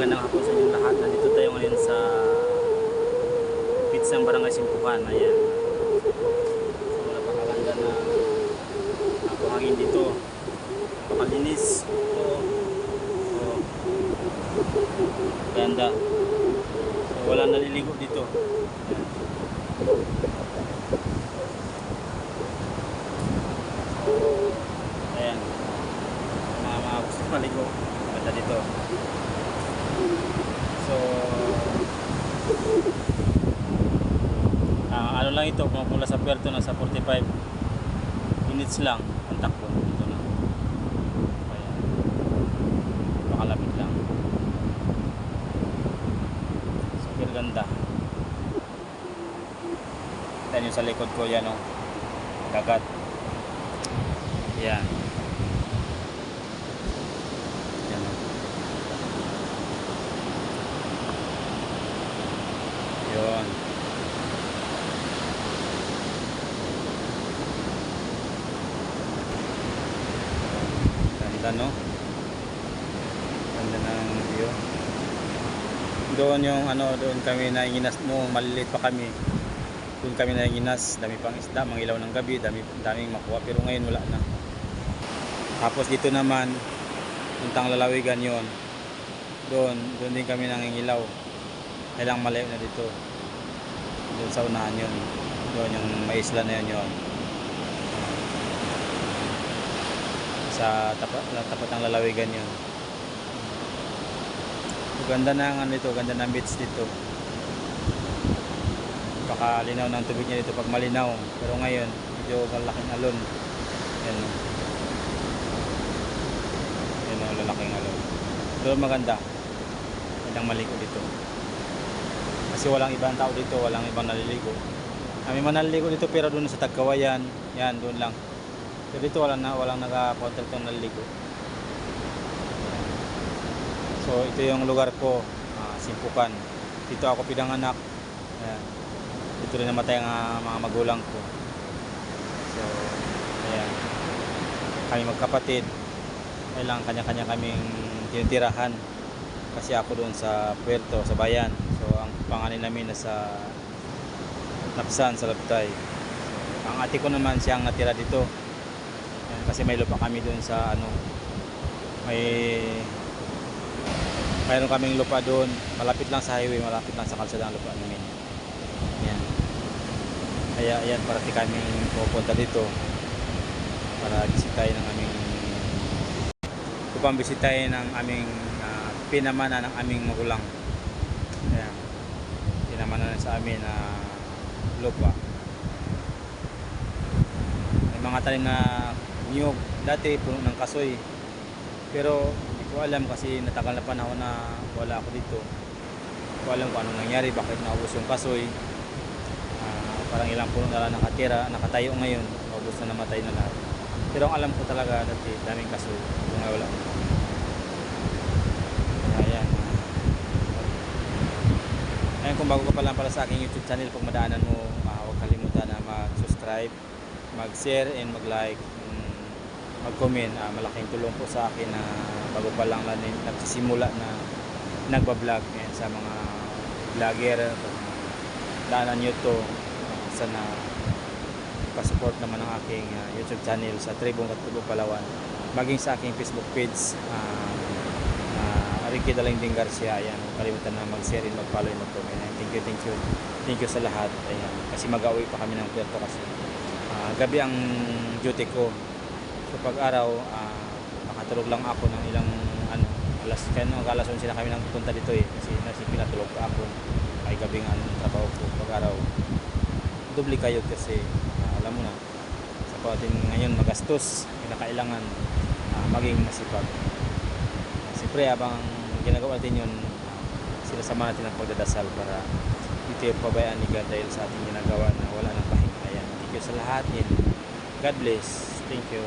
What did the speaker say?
magandang hapon sa inyong lahat. Nandito tayo ngayon sa beach ng Barangay Simpukan. Ayan. So, napakaganda na hangin dito. Napakalinis. Ito. So, ganda. So, wala naliligo dito. Ayan. Mga gusto maligo. Ganda dito. So, ano lang ito, mula sa Puerto na sa 45 minutes lang ang takbo dito na. Ayan. Makalapit lang. Super ganda. Yan yung sa likod ko, yan o. Dagat. Yan. Yan o. Yun. Ganda, no? Ganda ng view. Doon yung doon kami nainginas noong maliliit pa kami. Doon kami nainginas, dami pang isda, mangilaw ng gabi, daming makuha, pero ngayon wala na. Tapos dito naman, puntang Lalawigan yon. Doon din kami nangingilaw. Kailang malayo na dito. Doon sa unahan yun. Doon yung may isla na yun. Sa tapat ng Lalawigan yun. Ganda na ang dito, ganda ng beach dito. Pakalinaw ng tubig niya dito pag malinaw. Pero ngayon, medyo malaking alon. Yan. Yan o, lalaking alon. Pero maganda. Magandang maligo dito. Kasi walang ibang tao dito, walang ibang naliligo. May manaliligo dito pero doon sa Tagkawayan, yan doon lang. Pero dito walang naka-contact ng naliligo. So ito yung lugar ko, Simpukan. Dito ako pinanganak. Ayan. Dito rin namatay ang mga magulang ko. So ayan. Kami magkapatid. Kailang kanya-kanya kaming tinitirahan. Kasi ako doon sa Puerto, sa bayan. So ang panganin namin nasa Napsan, sa Labtay. So, ang ate ko naman siyang natira dito. Ayan, kasi may lupa kami doon sa mayroon kaming lupa doon. Malapit lang sa highway, malapit lang sa kalsada ang lupa namin. Ayan. Kaya ayan, parati kaming pupunta dito para bisitahin ng aming pinamana ng aming magulang. Ayan. Pinamana sa amin na lupa. May mga tanim na niyog. Dati puno ng kasoy. Pero hindi ko alam kasi natagal na panahon na wala ako dito. Hindi ko alam kung anong nangyari, bakit naubos yung kasoy. Parang ilang puno na lang nakatira, nakatayo ngayon. Naubos na, namatay na lahat. Pero ang alam ko talaga dati, daming kasoy. Kung wala. Ayan. Ayan, kung bago ka pa lang pala sa aking YouTube channel, pag madaanan mo, huwag kalimutan na mag-subscribe, mag-share, and mag-like, mag-comment. Malaking tulong po sa akin na bago pa lang nagsisimula na nagbablog. Ayan, sa mga vlogger, daanan nyo to. Sana pa-support naman ang aking YouTube channel sa Tribong Katubo, Palawan. Maging sa aking Facebook page, Ricky Dalingding Garcia. Ayan, kalimutan na mag-share and mag-follow and mag-comment. Thank you sa lahat. Ayan, kasi mag-uwi pa kami ng Puerto kasi gabi ang duty ko. So pag araw, makatulog lang ako ng ilang alas 11 na kami nang pupunta dito kasi pinatulog pa ako. Ay gabi ang trabaho ko. Pag araw, doble kayo kasi alam mo na, sa patin ngayon magastos, kinakailangan maging masipag. Siyempre habang ginagawa natin yun, sinasama natin ang pagdadasal para hindi tayo pabayaan ni God dahil sa ating ginagawa na wala nang pahinga. Ayan, thank you sa lahat and God bless. Thank you.